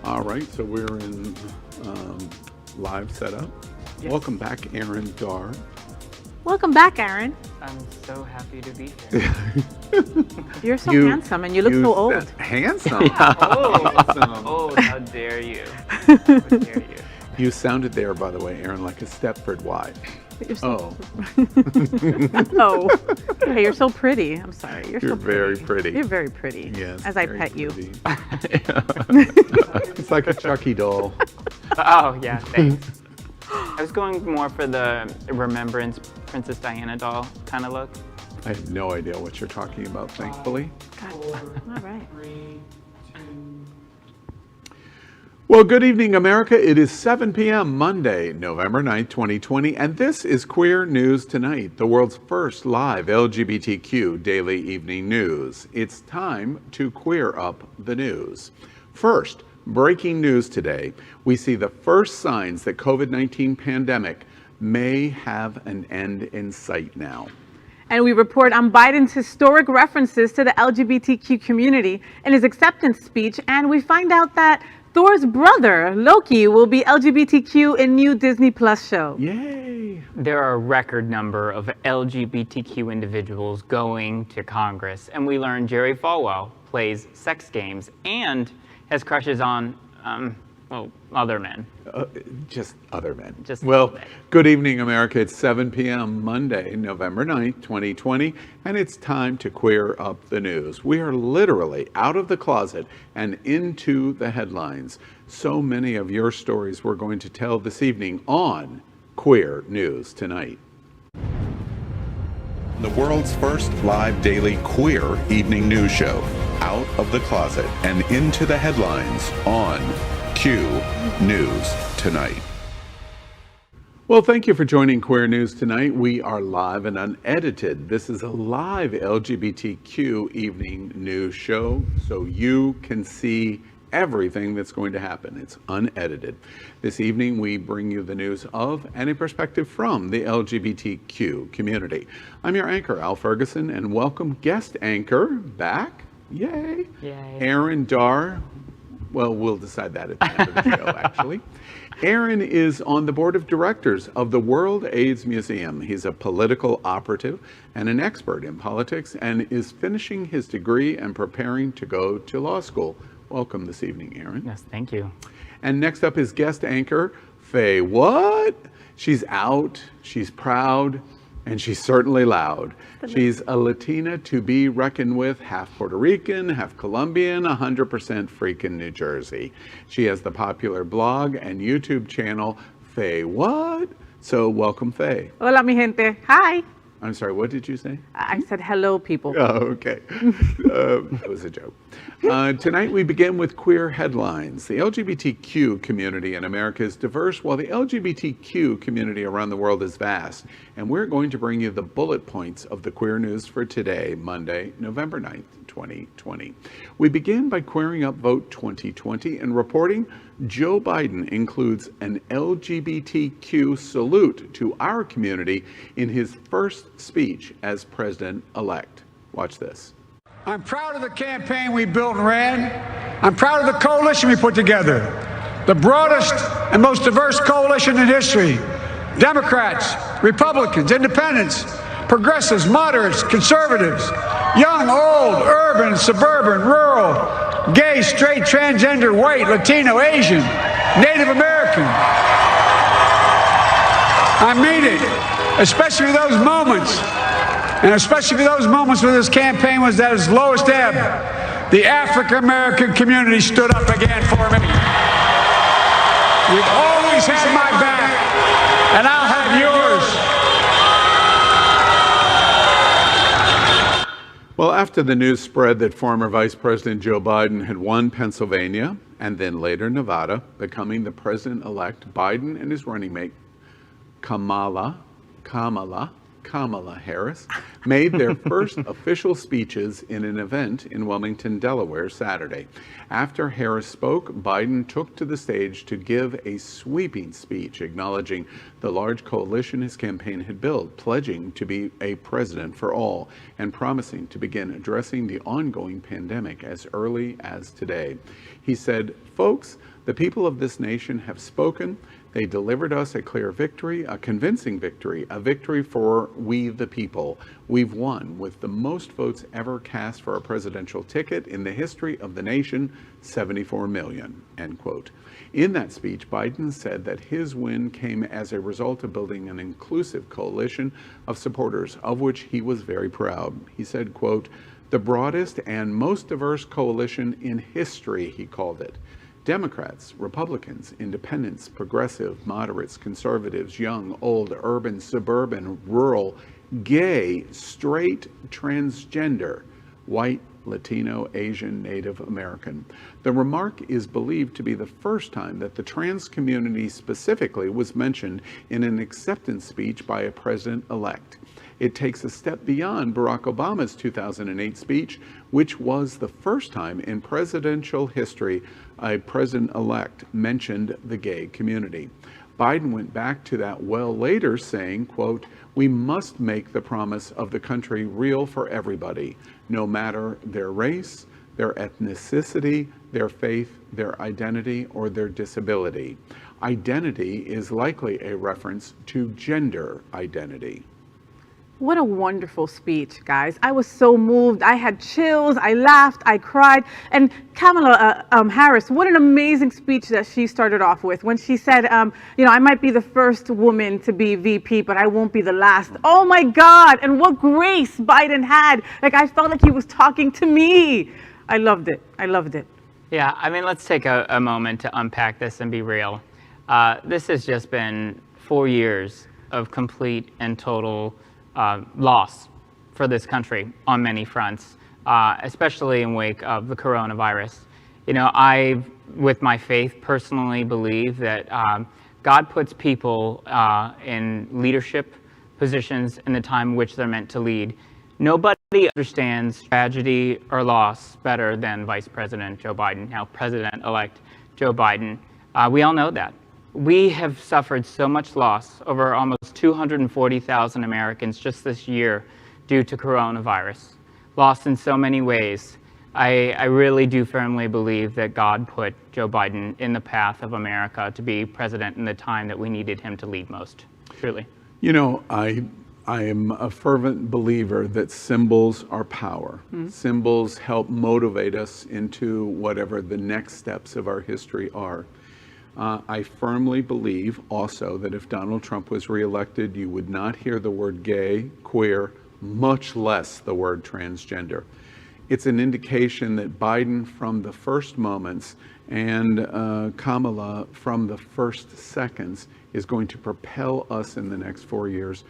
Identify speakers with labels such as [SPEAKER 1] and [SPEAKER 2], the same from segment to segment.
[SPEAKER 1] All right, so we're in live setup. Yes. Welcome back, Aaron Dar.
[SPEAKER 2] Welcome back, Aaron.
[SPEAKER 3] I'm so happy to be here.
[SPEAKER 2] You're so handsome, and you look so old.
[SPEAKER 1] Handsome?
[SPEAKER 3] Old, how dare you? How dare you?
[SPEAKER 1] You sounded there, by the way, Aaron, like a Stepford wife.
[SPEAKER 2] Oh. Hey, you're so pretty. I'm sorry. You're so
[SPEAKER 1] very pretty.
[SPEAKER 2] You're very pretty.
[SPEAKER 1] Yes.
[SPEAKER 2] As I pet you.
[SPEAKER 1] It's like a Chucky doll.
[SPEAKER 3] Oh, yeah, thanks. I was going more for the Remembrance Princess Diana doll kind of look.
[SPEAKER 1] I have no idea what you're talking about, thankfully.
[SPEAKER 2] All right.
[SPEAKER 1] Well, good evening, America. It is 7 p.m. Monday, November 9th, 2020, and this is Queer News Tonight, the world's first live LGBTQ daily evening news. It's time to queer up the news. First, breaking news today. We see the first signs that COVID-19 pandemic may have an end in sight now.
[SPEAKER 2] And we report on Biden's historic references to the LGBTQ community in his acceptance speech, and we find out that Thor's brother, Loki, will be LGBTQ in new Disney Plus show.
[SPEAKER 1] Yay!
[SPEAKER 3] There are a record number of LGBTQ individuals going to Congress, and we learn Jerry Falwell plays sex games and has crushes on, other men.
[SPEAKER 1] Just other men.
[SPEAKER 3] Well,
[SPEAKER 1] good evening, America. It's 7 p.m. Monday, November 9th, 2020, and it's time to queer up the news. We are literally out of the closet and into the headlines. So many of your stories we're going to tell this evening on Queer News Tonight. The world's first live daily queer evening news show. Out of the closet and into the headlines on Q News Tonight. Well, thank you for joining Queer News Tonight. We are live and unedited. This is a live LGBTQ evening news show, so you can see everything that's going to happen. It's unedited. This evening, we bring you the news of and a perspective from the LGBTQ community. I'm your anchor, Al Ferguson, and welcome guest anchor back. Yay. Aaron Dar. Well, we'll decide that at the end of the show, actually. Aaron is on the board of directors of the World AIDS Museum. He's a political operative and an expert in politics and is finishing his degree and preparing to go to law school. Welcome this evening, Aaron.
[SPEAKER 3] Yes, thank you.
[SPEAKER 1] And next up is guest anchor, Faye. What? She's out, she's proud, and she's certainly loud. She's a Latina to be reckoned with, half Puerto Rican, half Colombian, 100% freaking New Jersey. She has the popular blog and YouTube channel, Faye What? So welcome, Faye.
[SPEAKER 2] Hola, mi gente. Hi.
[SPEAKER 1] I'm sorry, what did you say?
[SPEAKER 2] I said hello, people.
[SPEAKER 1] Oh, okay. That was a joke. Tonight we begin with queer headlines. The LGBTQ community in America is diverse, while the LGBTQ community around the world is vast. And we're going to bring you the bullet points of the queer news for today, Monday, November 9th, 2020. We begin by queering up Vote 2020 and reporting Joe Biden includes an LGBTQ salute to our community in his first speech as president-elect. Watch this.
[SPEAKER 4] I'm proud of the campaign we built and ran. I'm proud of the coalition we put together. The broadest and most diverse coalition in history. Democrats, Republicans, Independents, progressives, moderates, conservatives, young, old, urban, suburban, rural, gay, straight, transgender, white, Latino, Asian, Native American. I mean it, especially for those moments, and especially for those moments when this campaign was at its lowest ebb. The African American community stood up again for me. You've always had my back, and I'll have yours.
[SPEAKER 1] Well, after the news spread that former Vice President Joe Biden had won Pennsylvania and then later Nevada, becoming the president-elect, Biden and his running mate Kamala Kamala Harris, made their first official speeches in an event in Wilmington, Delaware, Saturday. After Harris spoke, Biden took to the stage to give a sweeping speech acknowledging the large coalition his campaign had built, pledging to be a president for all, and promising to begin addressing the ongoing pandemic as early as today. He said, "Folks, the people of this nation have spoken. They delivered us a clear victory, a convincing victory, a victory for we the people. We've won with the most votes ever cast for a presidential ticket in the history of the nation, 74 million, end quote. In that speech, Biden said that his win came as a result of building an inclusive coalition of supporters, of which he was very proud. He said, quote, the broadest and most diverse coalition in history, he called it. Democrats, Republicans, independents, progressive, moderates, conservatives, young, old, urban, suburban, rural, gay, straight, transgender, white, Latino, Asian, Native American. The remark is believed to be the first time that the trans community specifically was mentioned in an acceptance speech by a president-elect. It takes a step beyond Barack Obama's 2008 speech, which was the first time in presidential history a president-elect mentioned the gay community. Biden went back to that well later saying, quote, we must make the promise of the country real for everybody, no matter their race, their ethnicity, their faith, their identity, or their disability. Identity is likely a reference to gender identity.
[SPEAKER 2] What a wonderful speech, guys. I was so moved. I had chills. I laughed. I cried. And Kamala Harris, what an amazing speech that she started off with when she said, you know, I might be the first woman to be VP, but I won't be the last. Oh my God. And what grace Biden had. Like, I felt like he was talking to me. I loved it. I loved it.
[SPEAKER 3] Yeah, I mean, let's take a moment to unpack this and be real. This has just been 4 years of complete and total loss for this country on many fronts, especially in wake of the coronavirus. You know, I, with my faith, personally believe that God puts people in leadership positions in the time in which they're meant to lead. Nobody understands tragedy or loss better than Vice President Joe Biden, now President-elect Joe Biden. We all know that. We have suffered so much loss, over almost 240,000 Americans just this year due to coronavirus. Lost in so many ways. I really do firmly believe that God put Joe Biden in the path of America to be president in the time that we needed him to lead most, truly.
[SPEAKER 1] You know, I am a fervent believer that symbols are power. Mm-hmm. Symbols help motivate us into whatever the next steps of our history are. I firmly believe also that if Donald Trump was reelected, you would not hear the word gay, queer, much less the word transgender. It's an indication that Biden from the first moments and Kamala from the first seconds is going to propel us in the next 4 years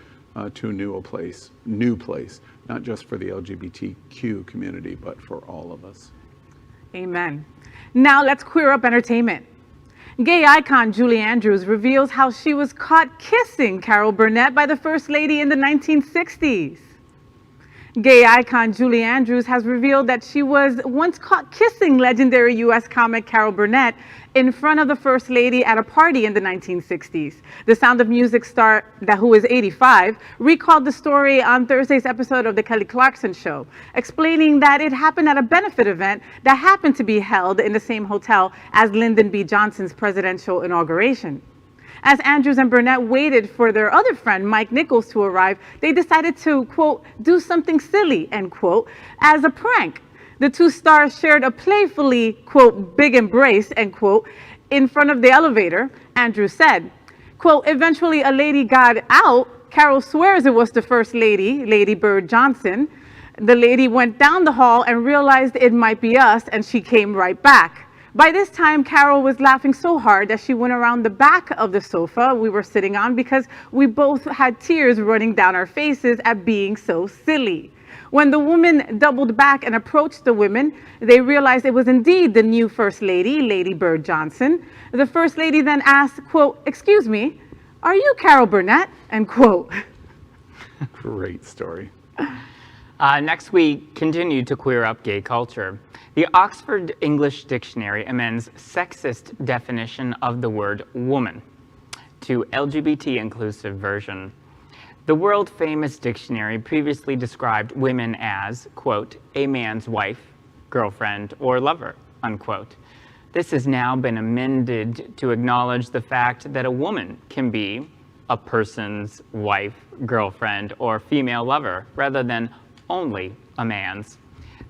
[SPEAKER 1] to a new place, not just for the LGBTQ community, but for all of us.
[SPEAKER 2] Amen. Now let's queer up entertainment. Gay icon Julie Andrews reveals how she was caught kissing Carol Burnett by the First Lady in the 1960s. Gay icon Julie Andrews has revealed that she was once caught kissing legendary U.S. comic Carol Burnett in front of the First Lady at a party in the 1960s. The Sound of Music star, who is 85, recalled the story on Thursday's episode of The Kelly Clarkson Show, explaining that it happened at a benefit event that happened to be held in the same hotel as Lyndon B. Johnson's presidential inauguration. As Andrews and Burnett waited for their other friend, Mike Nichols, to arrive, they decided to, quote, do something silly, end quote, as a prank. The two stars shared a playfully, quote, big embrace, end quote, in front of the elevator. Andrews said, quote, eventually a lady got out. Carol swears it was the First Lady, Lady Bird Johnson. The lady went down the hall and realized it might be us, and she came right back. By this time, Carol was laughing so hard that she went around the back of the sofa we were sitting on because we both had tears running down our faces at being so silly. When the woman doubled back and approached the women, they realized it was indeed the new First Lady, Lady Bird Johnson. The First Lady then asked, quote, excuse me, are you Carol Burnett? End quote.
[SPEAKER 1] Great story.
[SPEAKER 3] Next, we continue to queer up gay culture. The Oxford English Dictionary amends sexist definition of the word woman to LGBT-inclusive version. The world-famous dictionary previously described women as, quote, a man's wife, girlfriend, or lover, unquote. This has now been amended to acknowledge the fact that a woman can be a person's wife, girlfriend, or female lover, rather than only a man's.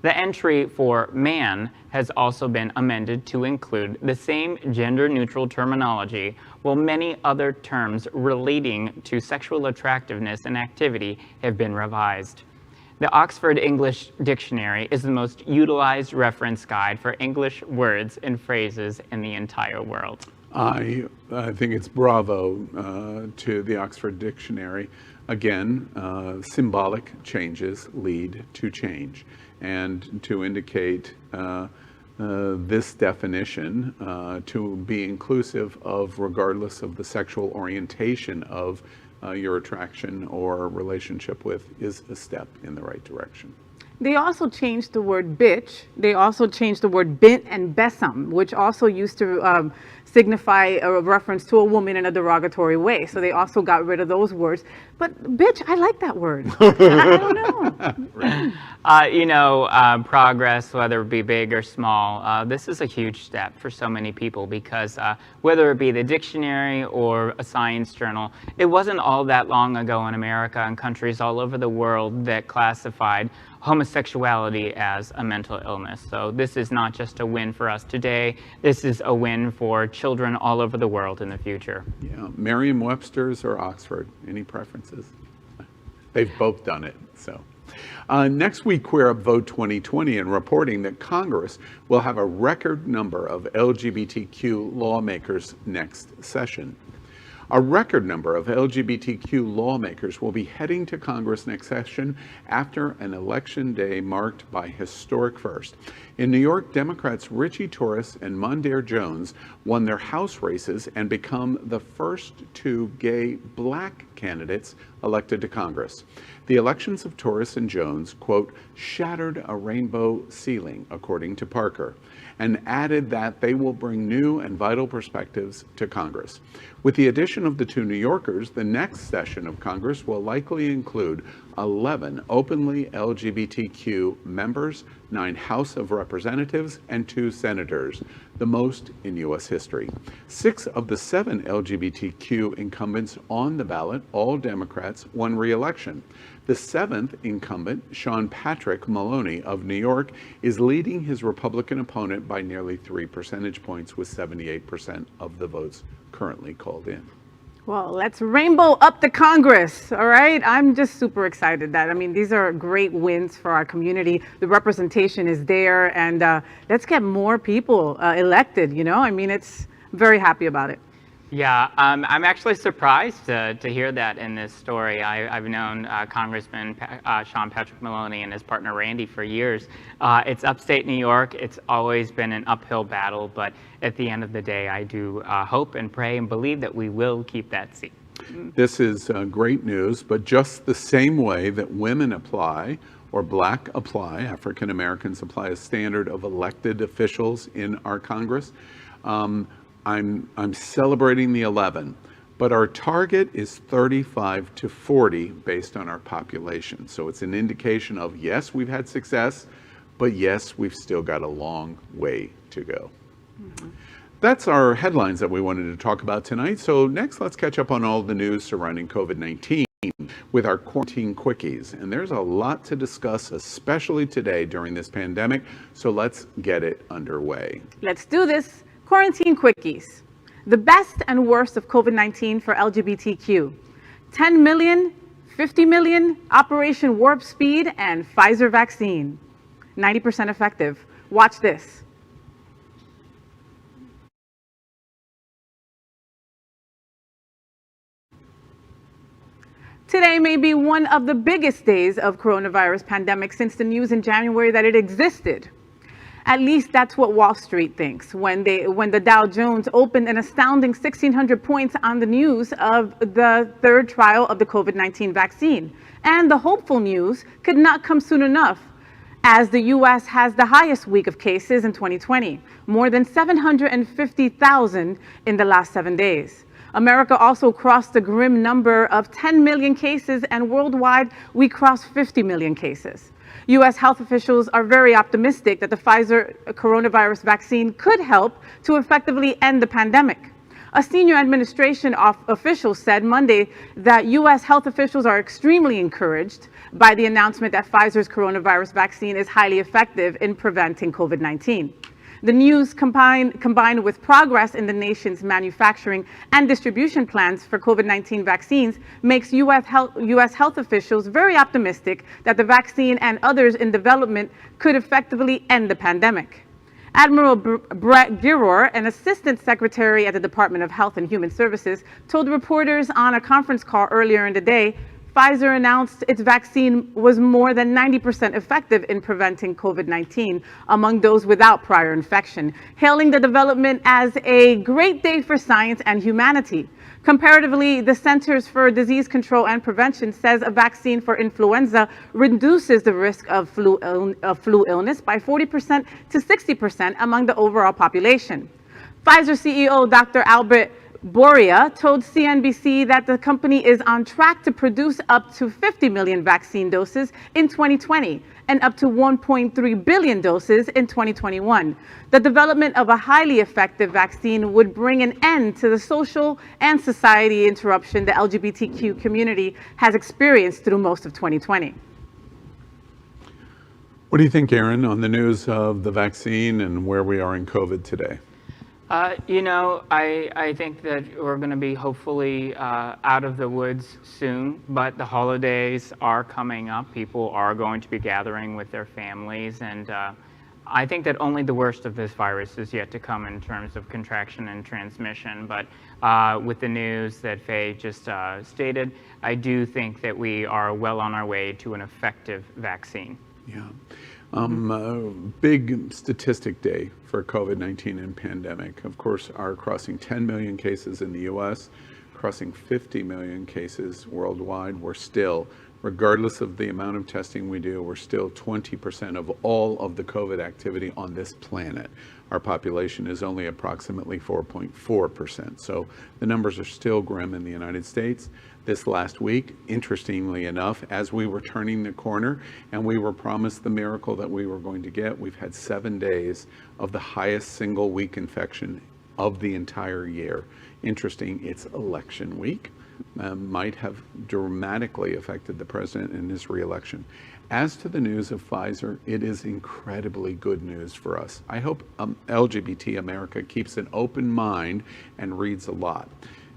[SPEAKER 3] The entry for man has also been amended to include the same gender-neutral terminology, while many other terms relating to sexual attractiveness and activity have been revised. The Oxford English Dictionary is the most utilized reference guide for English words and phrases in the entire world.
[SPEAKER 1] I think it's bravo to the Oxford Dictionary. Again, symbolic changes lead to change. And to indicate this definition to be inclusive of regardless of the sexual orientation of your attraction or relationship with is a step in the right direction.
[SPEAKER 2] They also changed the word bitch. They also changed the word bint and besom, which also used to signify a reference to a woman in a derogatory way. So they also got rid of those words. But bitch, I like that word. I don't know.
[SPEAKER 3] Progress, whether it be big or small, this is a huge step for so many people because whether it be the dictionary or a science journal, it wasn't all that long ago in America and countries all over the world that classified homosexuality as a mental illness. So this is not just a win for us today, this is a win for children all over the world in the future.
[SPEAKER 1] Yeah, Merriam-Webster's or Oxford, any preferences? They've both done it, so. Next week, Queer Up Vote 2020 and reporting that Congress will have a record number of LGBTQ lawmakers next session. A record number of LGBTQ lawmakers will be heading to Congress next session after an election day marked by historic first. In New York, Democrats Richie Torres and Mondaire Jones won their House races and become the first two gay black candidates elected to Congress. The elections of Torres and Jones, quote, shattered a rainbow ceiling, according to Parker, and added that they will bring new and vital perspectives to Congress. With the addition of the two New Yorkers, the next session of Congress will likely include 11 openly LGBTQ members, 9 House of Representatives, and 2 senators, the most in U.S. history. 6 of the 7 LGBTQ incumbents on the ballot, all Democrats, won re-election. The 7th incumbent, Sean Patrick Maloney of New York, is leading his Republican opponent by nearly 3 percentage points with 78% of the votes currently called in.
[SPEAKER 2] Well, let's rainbow up the Congress, all right? I'm just super excited these are great wins for our community. The representation is there, and let's get more people elected, it's very happy about it.
[SPEAKER 3] Yeah, I'm actually surprised to hear that in this story. I've known Congressman Sean Patrick Maloney and his partner Randy for years. It's upstate New York. It's always been an uphill battle, but at the end of the day, I do hope and pray and believe that we will keep that seat.
[SPEAKER 1] This is great news, but just the same way that women apply, or black apply, African Americans apply a standard of elected officials in our Congress, I'm celebrating the 11, but our target is 35 to 40 based on our population. So it's an indication of, yes, we've had success, but yes, we've still got a long way to go. Mm-hmm. That's our headlines that we wanted to talk about tonight. So next, let's catch up on all the news surrounding COVID-19 with our quarantine quickies. And there's a lot to discuss, especially today during this pandemic. So let's get it underway.
[SPEAKER 2] Let's do this. Quarantine quickies. The best and worst of COVID-19 for LGBTQ. 10 million, 50 million, Operation Warp Speed, and Pizer vaccine. 90% effective. Watch this. Today may be one of the biggest days of coronavirus pandemic since the news in January that it existed. At least that's what Wall Street thinks when the Dow Jones opened an astounding 1,600 points on the news of the third trial of the COVID-19 vaccine. And the hopeful news could not come soon enough, as the U.S. has the highest week of cases in 2020, more than 750,000 in the last 7 days. America also crossed the grim number of 10 million cases, and worldwide, we crossed 50 million cases. U.S. health officials are very optimistic that the Pfizer coronavirus vaccine could help to effectively end the pandemic. A senior administration official said Monday that U.S. health officials are extremely encouraged by the announcement that Pfizer's coronavirus vaccine is highly effective in preventing COVID-19. The news combined with progress in the nation's manufacturing and distribution plans for COVID-19 vaccines makes U.S. health officials very optimistic that the vaccine and others in development could effectively end the pandemic. Admiral Brett Giroir, an assistant secretary at the Department of Health and Human Services, told reporters on a conference call earlier in the day Pfizer announced its vaccine was more than 90% effective in preventing COVID-19 among those without prior infection, hailing the development as a great day for science and humanity. Comparatively, the Centers for Disease Control and Prevention says a vaccine for influenza reduces the risk of flu illness by 40% to 60% among the overall population. Pfizer CEO Dr. Albert Bourla told CNBC that the company is on track to produce up to 50 million vaccine doses in 2020 and up to 1.3 billion doses in 2021. The development of a highly effective vaccine would bring an end to the social and society interruption the LGBTQ community has experienced through most of 2020.
[SPEAKER 1] What do you think, Aaron, on the news of the vaccine and where we are in COVID today?
[SPEAKER 3] I think that we're going to be hopefully out of the woods soon, but the holidays are coming up. People are going to be gathering with their families, and I think that only the worst of this virus is yet to come in terms of contraction and transmission. But with the news that Faye just stated, I do think that we are well on our way to an effective vaccine.
[SPEAKER 1] Yeah. Big statistic day for COVID-19 and pandemic. Of course, are crossing 10 million cases in the U.S., crossing 50 million cases worldwide. We're still, regardless of the amount of testing we do, we're still 20% of all of the COVID activity on this planet. Our population is only approximately 4.4%. So the numbers are still grim in the United States. This last week, interestingly enough, as we were turning the corner and we were promised the miracle that we were going to get, we've had 7 days of the highest single week infection of the entire year. Interesting, it's election week. Might have dramatically affected the president in his reelection. As to the news of Pfizer, it is incredibly good news for us. I hope LGBT America keeps an open mind and reads a lot.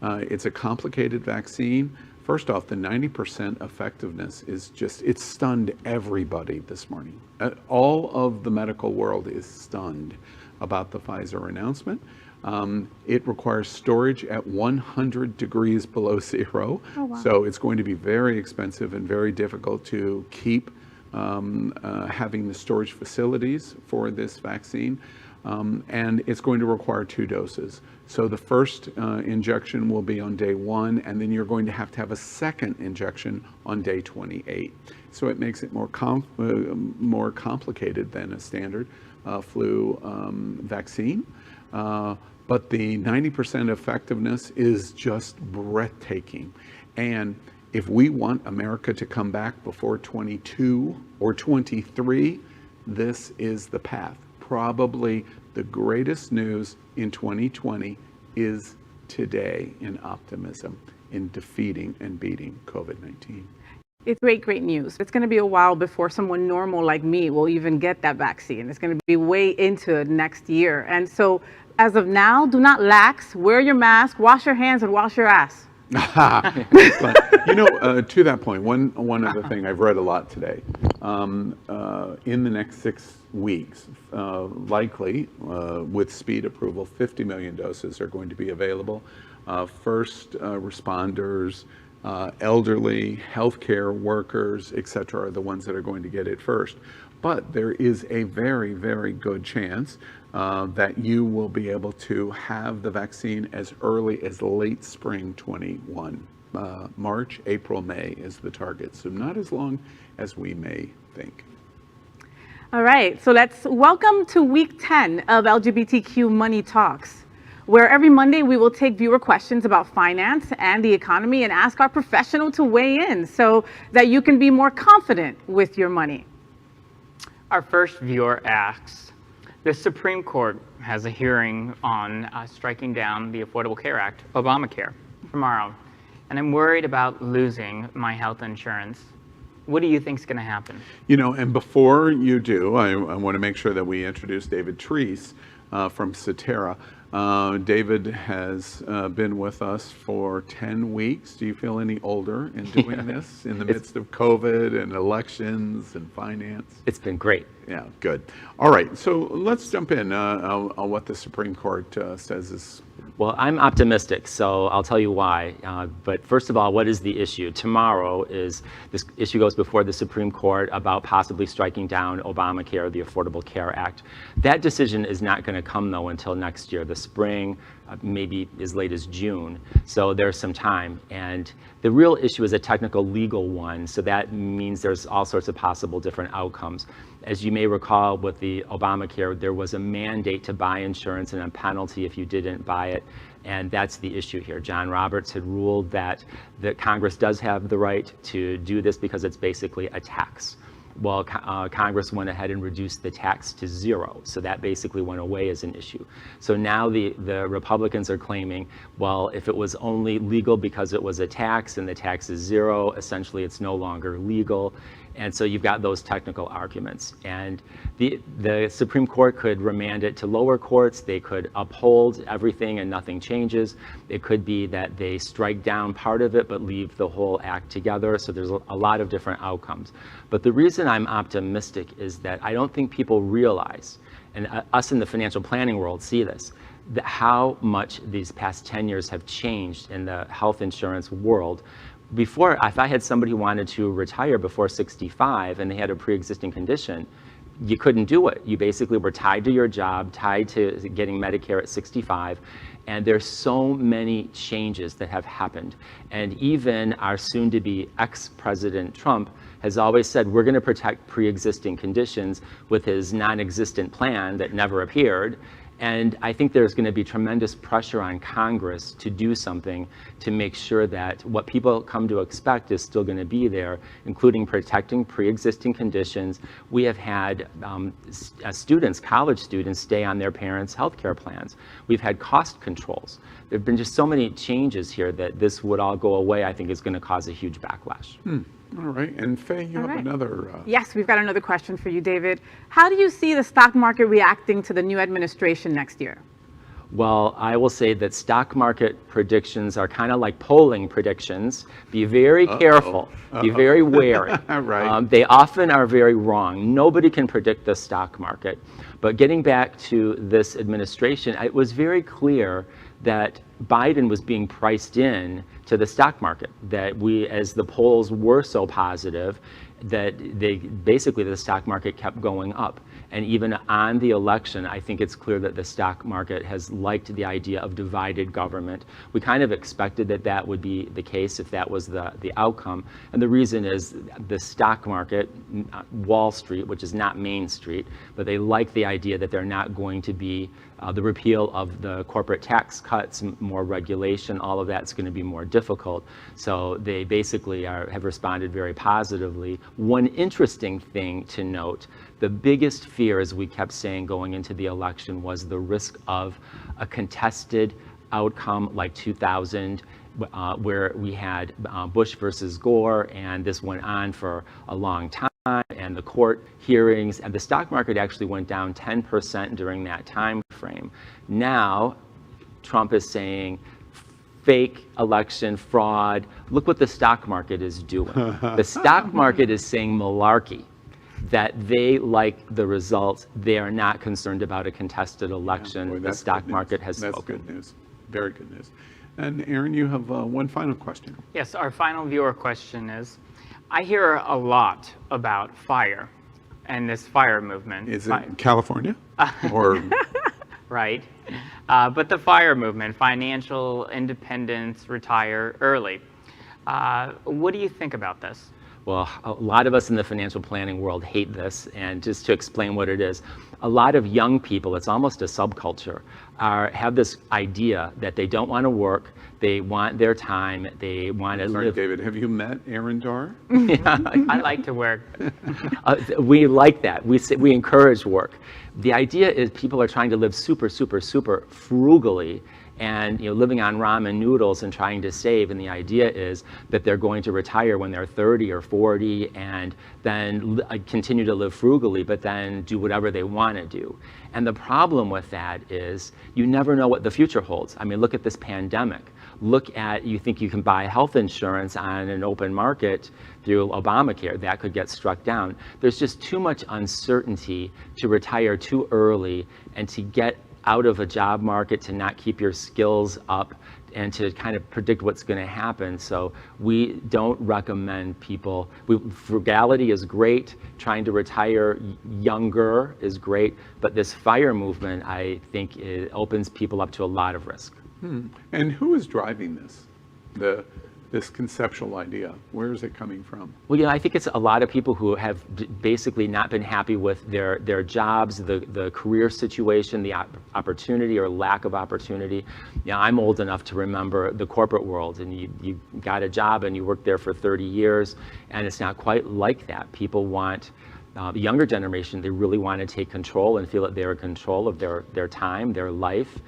[SPEAKER 1] It's a complicated vaccine. First off, the 90% effectiveness is just, it stunned everybody this morning. All of the medical world is stunned about the Pfizer announcement. It requires storage at 100 degrees below zero. Oh, wow. So it's going to be very expensive and very difficult to keep having the storage facilities for this vaccine. And it's going to require 2 doses. So the first injection will be on day 1, and then you're going to have a second injection on day 28. So it makes it more complicated than a standard flu vaccine. But the 90% effectiveness is just breathtaking. And if we want America to come back before 22 or 23, this is the path. Probably the greatest news in 2020 is today in optimism, in defeating and beating COVID-19.
[SPEAKER 2] It's great news. It's going to be a while before someone normal like me will even get that vaccine. It's going to be way into next year. And so as of now, do not lax, wear your mask, wash your hands, and wash your ass.
[SPEAKER 1] You know, to that point, one other thing I've read a lot today. In the next 6 weeks, likely with speed approval, 50 million doses are going to be available. First responders, elderly, healthcare workers, etc., are the ones that are going to get it first. but there is a very, very good chance that you will be able to have the vaccine as early as late spring 21. March, April, May is the target, so not as long as we may think.
[SPEAKER 2] All right, so let's welcome to week 10 of LGBTQ Money Talks, where every Monday we will take viewer questions about finance and the economy and ask our professional to weigh in so that you can be more confident with your money.
[SPEAKER 3] Our first viewer asks, the Supreme Court has a hearing on striking down the Affordable Care Act, Obamacare, tomorrow, and I'm worried about losing my health insurance. What do you think is going to happen?
[SPEAKER 1] You know, and before you do, I want to make sure that we introduce David Treese from Cetera. David has been with us for 10 weeks. Do you feel any older in doing this in the midst of COVID and elections and finance?
[SPEAKER 5] It's been great.
[SPEAKER 1] Yeah, good. All right, so let's jump in on what the Supreme Court says is.
[SPEAKER 5] Well, I'm optimistic, so I'll tell you why. But first of all, what is the issue? Tomorrow is this issue goes before the Supreme Court about possibly striking down Obamacare, the Affordable Care Act. That decision is not going to come, though, until next year, the spring, maybe as late as June. So there's some time. And the real issue is a technical legal one, so that means there's all sorts of possible different outcomes. As you may recall, with the Obamacare, there was a mandate to buy insurance and a penalty if you didn't buy it. And that's the issue here. John Roberts had ruled that Congress does have the right to do this because it's basically a tax. Well, Congress went ahead and reduced the tax to zero. So that basically went away as an issue. So now the Republicans are claiming, well, if it was only legal because it was a tax and the tax is zero, essentially it's no longer legal. And so you've got those technical arguments. And the Supreme Court could remand it to lower courts. They could uphold everything and nothing changes. It could be that they strike down part of it but leave the whole act together. So there's a lot of different outcomes. But the reason I'm optimistic is that I don't think people realize, and us in the financial planning world see this, that how much these past 10 years have changed in the health insurance world. Before, if I had somebody who wanted to retire before 65 and they had a pre-existing condition, you couldn't do it. You basically were tied to your job, tied to getting Medicare at 65. And there's so many changes that have happened. And even our soon-to-be ex-President Trump has always said, we're going to protect pre-existing conditions with his non-existent plan that never appeared. And I think there's going to be tremendous pressure on Congress to do something to make sure that what people come to expect is still going to be there, including protecting pre-existing conditions. We have had students, college students, stay on their parents' health care plans. We've had cost controls. There have been just so many changes here that this would all go away, I think is going to cause a huge backlash.
[SPEAKER 1] All right, and Faye, you have another.
[SPEAKER 2] Yes, we've got another question for you, David. How do you see the stock market reacting to the new administration next year?
[SPEAKER 5] Well, I will say that stock market predictions are kind of like polling predictions. Be very careful. Be very wary.
[SPEAKER 1] Right.
[SPEAKER 5] They often are very wrong. Nobody can predict the stock market. But getting back to this administration, it was very clear that Biden was being priced in to the stock market, that we, as the polls were so positive, that the stock market kept going up. And even on the election, I think it's clear that the stock market has liked the idea of divided government. We kind of expected that that would be the case if that was the outcome. And the reason is the stock market, Wall Street, which is not Main Street, but they like the idea that they're not going to be the repeal of the corporate tax cuts, more regulation, all of that's going to be more difficult. So they basically have responded very positively. One interesting thing to note, the biggest fear, as we kept saying going into the election, was the risk of a contested outcome like 2000, where we had Bush versus Gore, and this went on for a long time, and the court hearings, and the stock market actually went down 10% during that time frame. Now, Trump is saying, fake election fraud. Look what the stock market is doing. The stock market is saying malarkey, that they like the results. They are not concerned about a contested election.
[SPEAKER 1] Boy,
[SPEAKER 5] the stock market has
[SPEAKER 1] That's
[SPEAKER 5] spoken.
[SPEAKER 1] good news. Very good news. And Aaron, you have one final question.
[SPEAKER 3] Yes, our final viewer question is, I hear a lot about fire and this FIRE movement.
[SPEAKER 1] Is it California? Or
[SPEAKER 3] Right. But the FIRE movement, financial independence, retire early. What do you think about this?
[SPEAKER 5] Well, a lot of us in the financial planning world hate this, and just to explain what it is, a lot of young people, it's almost a subculture, have this idea that they don't want to work, they want their time, they want to
[SPEAKER 1] sorry,
[SPEAKER 5] live.
[SPEAKER 1] David, have you met Aaron Dar?
[SPEAKER 3] I like to work.
[SPEAKER 5] We like that. We encourage work. The idea is people are trying to live super, super, super frugally, and living on ramen noodles and trying to save, and the idea is that they're going to retire when they're 30 or 40 and then continue to live frugally, but then do whatever they want to do. And the problem with that is you never know what the future holds. I mean, look at this pandemic. Look at, you think you can buy health insurance on an open market through Obamacare, that could get struck down. There's just too much uncertainty to retire too early and to get out of a job market, to not keep your skills up, and to kind of predict what's going to happen. So we don't recommend people, frugality is great, trying to retire younger is great, but this FIRE movement, I think, it opens people up to a lot of risk.
[SPEAKER 1] And who is driving this? This conceptual idea, where is it coming from?
[SPEAKER 5] Well, I think it's a lot of people who have basically not been happy with their jobs, the career situation, the opportunity or lack of opportunity. I'm old enough to remember the corporate world, and you got a job and you worked there for 30 years, and it's not quite like that. People want, the younger generation, they really want to take control and feel that they're in control of their time, their life,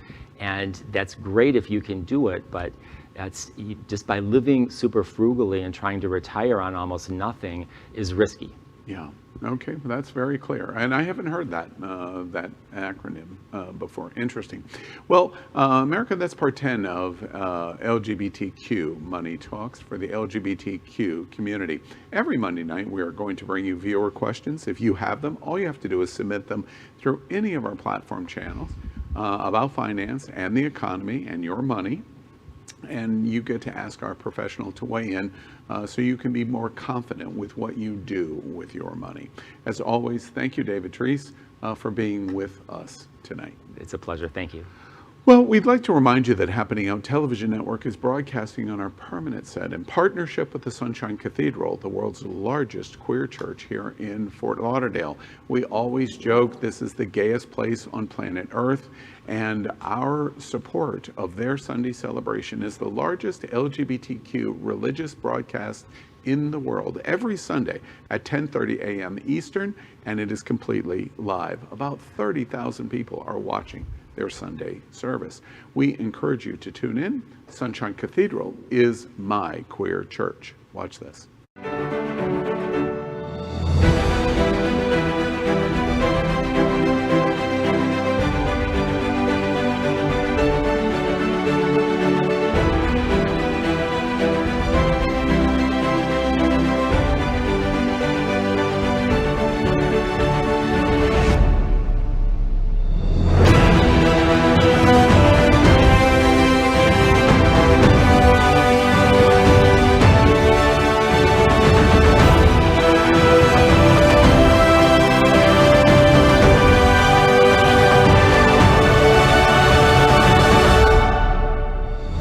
[SPEAKER 5] and that's great if you can do it, but that's just by living super frugally and trying to retire on almost nothing is risky.
[SPEAKER 1] Yeah. Okay, well, that's very clear, and I haven't heard that that acronym before. Interesting. Well, America, that's part 10 of LGBTQ Money Talks for the LGBTQ community. Every Monday night, we are going to bring you viewer questions. If you have them, all you have to do is submit them through any of our platform channels about finance and the economy and your money. And you get to ask our professional to weigh in so you can be more confident with what you do with your money. As always, thank you, David Treese, for being with us tonight.
[SPEAKER 5] It's a pleasure. Thank you.
[SPEAKER 1] Well, we'd like to remind you that Happening Out Television Network is broadcasting on our permanent set in partnership with the Sunshine Cathedral, the world's largest queer church here in Fort Lauderdale. We always joke this is the gayest place on planet Earth, and our support of their Sunday celebration is the largest LGBTQ religious broadcast in the world every Sunday at 10:30 a.m. Eastern, and it is completely live. About 30,000 people are watching their Sunday service. We encourage you to tune in. Sunshine Cathedral is my queer church. Watch this.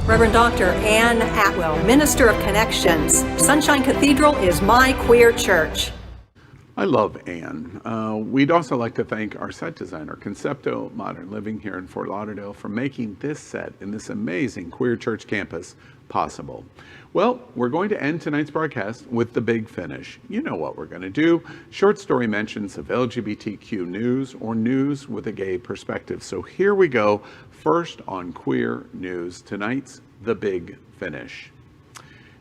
[SPEAKER 6] Reverend Dr. Ann Atwell, Minister of Connections. Sunshine Cathedral is my queer church.
[SPEAKER 1] I love Anne. We'd also like to thank our set designer, Concepto Modern Living here in Fort Lauderdale, for making this set in this amazing queer church campus possible. Well, we're going to end tonight's broadcast with the big finish. You know what we're going to do. Short story mentions of LGBTQ news or news with a gay perspective. So here we go. First on queer news, tonight's the big finish.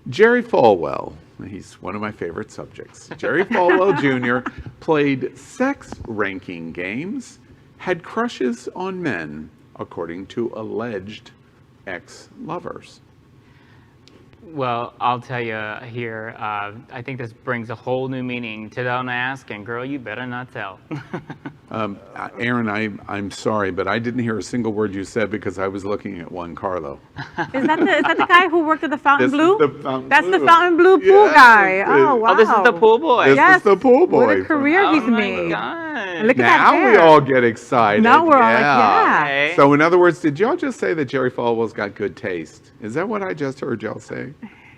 [SPEAKER 1] Jerry Falwell, he's one of my favorite subjects. Jerry Falwell Jr. played sex ranking games, had crushes on men, according to alleged ex-lovers.
[SPEAKER 3] Well, I'll tell you here, I think this brings a whole new meaning to don't ask, and girl, you better not tell.
[SPEAKER 1] Aaron, I'm sorry, but I didn't hear a single word you said because I was looking at Juan Carlo.
[SPEAKER 2] Is that the guy who worked at the Fountain
[SPEAKER 1] This is
[SPEAKER 2] Blue?
[SPEAKER 1] the Fountain
[SPEAKER 2] That's
[SPEAKER 1] Blue.
[SPEAKER 2] the Fountain Blue pool
[SPEAKER 1] Yes,
[SPEAKER 2] guy. Oh, wow.
[SPEAKER 3] Oh, this is the pool boy.
[SPEAKER 1] This
[SPEAKER 2] Yes.
[SPEAKER 1] is the pool boy.
[SPEAKER 2] What a career
[SPEAKER 3] Oh
[SPEAKER 2] he's
[SPEAKER 3] my
[SPEAKER 2] made.
[SPEAKER 3] God.
[SPEAKER 2] And look at that
[SPEAKER 1] Now
[SPEAKER 2] hair.
[SPEAKER 1] we all get excited.
[SPEAKER 2] Now we're all like, yeah.
[SPEAKER 3] Okay.
[SPEAKER 1] So in other words, did y'all just say that Jerry Falwell's got good taste? Is that what I just heard y'all say?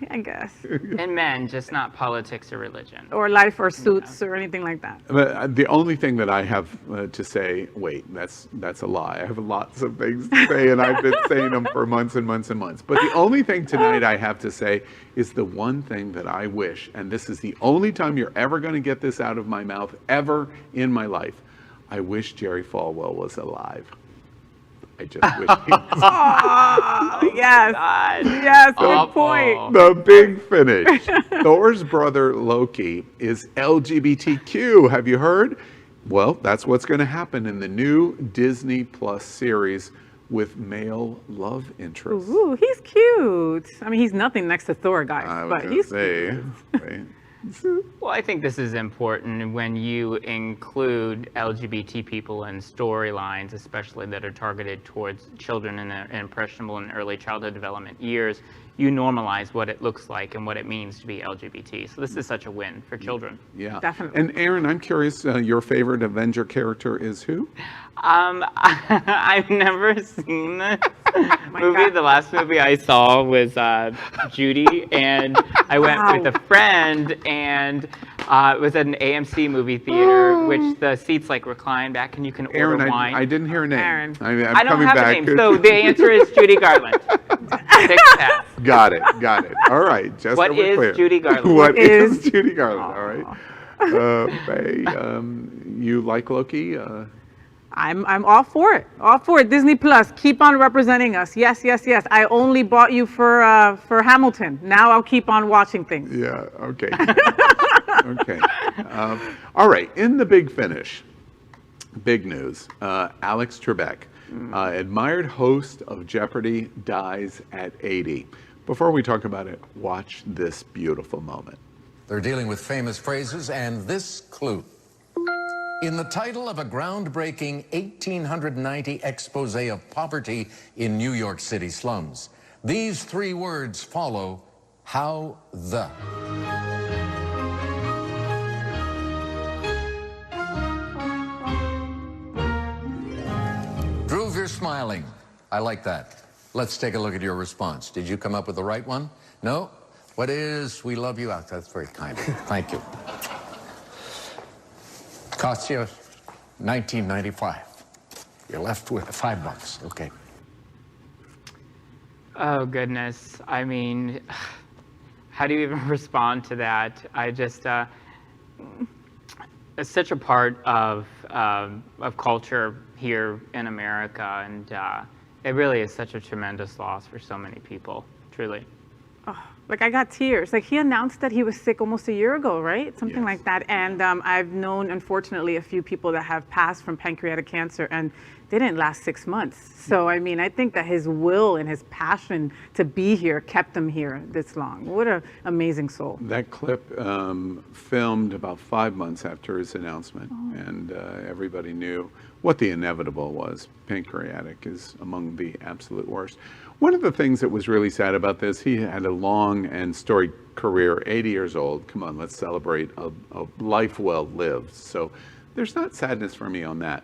[SPEAKER 2] I guess.
[SPEAKER 3] And men, just not politics or religion.
[SPEAKER 2] Or life or suits or anything like that.
[SPEAKER 1] But the only thing that I have to say, wait, that's a lie. I have lots of things to say, and I've been saying them for months and months and months. But the only thing tonight I have to say is the one thing that I wish, and this is the only time you're ever going to get this out of my mouth ever in my life. I wish Jerry Falwell was alive. I just wish he was.
[SPEAKER 2] Oh, yes.
[SPEAKER 3] God.
[SPEAKER 2] Yes, good
[SPEAKER 3] Awful.
[SPEAKER 2] point.
[SPEAKER 1] The big finish. Thor's brother Loki is LGBTQ. Have you heard? Well, that's what's going to happen in the new Disney Plus series with male love interests.
[SPEAKER 2] Ooh, he's cute. I mean, he's nothing next to Thor, guys,
[SPEAKER 1] I was
[SPEAKER 2] but
[SPEAKER 1] gonna
[SPEAKER 2] he's
[SPEAKER 1] say, wait.
[SPEAKER 3] Well, I think this is important when you include LGBT people in storylines, especially that are targeted towards children in their impressionable and early childhood development years. You normalize what it looks like and what it means to be LGBT. So this is such a win for children.
[SPEAKER 1] Yeah,
[SPEAKER 2] Definitely.
[SPEAKER 1] And Aaron, I'm curious, your favorite Avenger character is who?
[SPEAKER 3] I've never seen this movie.
[SPEAKER 2] God.
[SPEAKER 3] The last movie I saw was Judy, and I went
[SPEAKER 2] Wow.
[SPEAKER 3] with a friend, and it was at an AMC movie theater, which the seats like recline back, and you can order
[SPEAKER 1] Aaron,
[SPEAKER 3] wine.
[SPEAKER 1] I didn't hear a name.
[SPEAKER 2] Aaron.
[SPEAKER 1] I'm
[SPEAKER 3] I don't
[SPEAKER 1] coming
[SPEAKER 3] have
[SPEAKER 1] back.
[SPEAKER 3] a name, so the answer is Judy Garland. Six pass.
[SPEAKER 1] Got it. All right. Just
[SPEAKER 3] What
[SPEAKER 1] so we're
[SPEAKER 3] is
[SPEAKER 1] clear.
[SPEAKER 3] Judy Garland?
[SPEAKER 1] What is
[SPEAKER 2] is-
[SPEAKER 1] Judy Garland? All right. Faye, you like Loki?
[SPEAKER 2] I'm all for it. All for it. Disney Plus, keep on representing us. Yes, yes, yes. I only bought you for Hamilton. Now I'll keep on watching things.
[SPEAKER 1] Yeah. Okay. Okay. All right. In the big finish, big news. Alex Trebek, admired host of Jeopardy, dies at 80. Before we talk about it, watch this beautiful moment.
[SPEAKER 7] They're dealing with famous phrases and this clue. In the title of a groundbreaking 1890 expose of poverty in New York City slums, these three words follow: how the. Drew, you're smiling. I like that. Let's take a look at your response. Did you come up with the right one? No? What is "we love you"? That's very kind of you. Thank you. Cost you $19.95. You're left with $5. Okay.
[SPEAKER 3] Oh, goodness. I mean, how do you even respond to that? I just, it's such a part of culture here in America, and it really is such a tremendous loss for so many people, truly.
[SPEAKER 2] Like, I got tears. Like, he announced that he was sick almost a year ago, right? Something
[SPEAKER 1] Yes.
[SPEAKER 2] like that. And I've known, unfortunately, a few people that have passed from pancreatic cancer, and they didn't last 6 months. So, I mean, I think that his will and his passion to be here kept him here this long. What an amazing soul.
[SPEAKER 1] That clip filmed about 5 months after his announcement, and everybody knew what the inevitable was. Pancreatic is among the absolute worst. One of the things that was really sad about this, he had a long and storied career, 80 years old. Come on, let's celebrate a life well lived. So there's not sadness for me on that.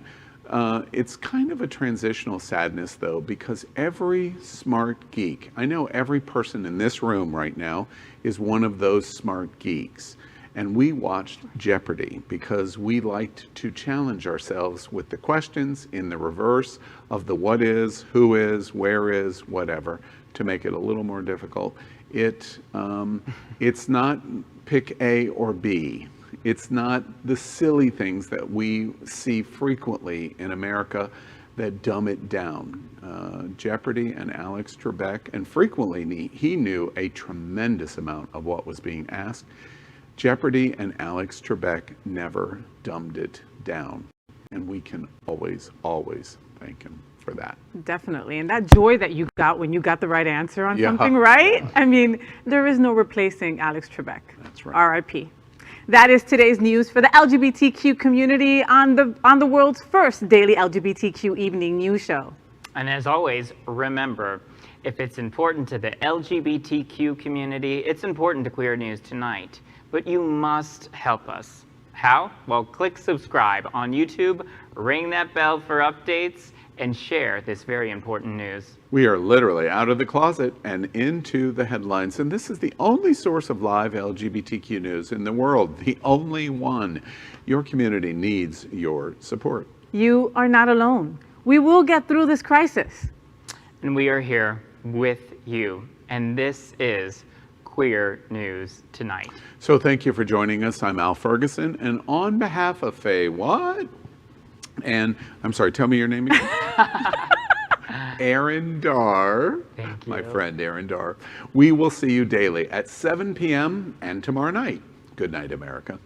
[SPEAKER 1] It's kind of a transitional sadness, though, because every smart geek, I know every person in this room right now is one of those smart geeks. And we watched Jeopardy because we liked to challenge ourselves with the questions in the reverse of the what is, who is, where is, whatever, to make it a little more difficult. It's not pick A or B. It's not the silly things that we see frequently in America that dumb it down. Jeopardy and Alex Trebek, and frequently he knew a tremendous amount of what was being asked. Jeopardy and Alex Trebek never dumbed it down, and we can always, always thank him. for that.
[SPEAKER 2] Definitely. And that joy that you got when you got the right answer on something, right? I mean, there is no replacing Alex Trebek.
[SPEAKER 1] That's right.
[SPEAKER 2] R.I.P. That is today's news for the LGBTQ community on the world's first daily LGBTQ evening news show.
[SPEAKER 3] And as always, remember, if it's important to the LGBTQ community, it's important to Queer News Tonight. But you must help us. How? Well, click subscribe on YouTube, ring that bell for updates, and share this very important news.
[SPEAKER 1] We are literally out of the closet and into the headlines, and this is the only source of live LGBTQ news in the world, the only one. Your community needs your support.
[SPEAKER 2] You are not alone. We will get through this crisis.
[SPEAKER 3] And we are here with you, and this is Queer News Tonight.
[SPEAKER 1] So thank you for joining us. I'm Al Ferguson, and on behalf of Faye, what? And I'm sorry, tell me your name again. Aaron Dar,
[SPEAKER 3] Thank you.
[SPEAKER 1] My friend Aaron Dar. We will see you daily at 7 p.m. and tomorrow night. Good night, America.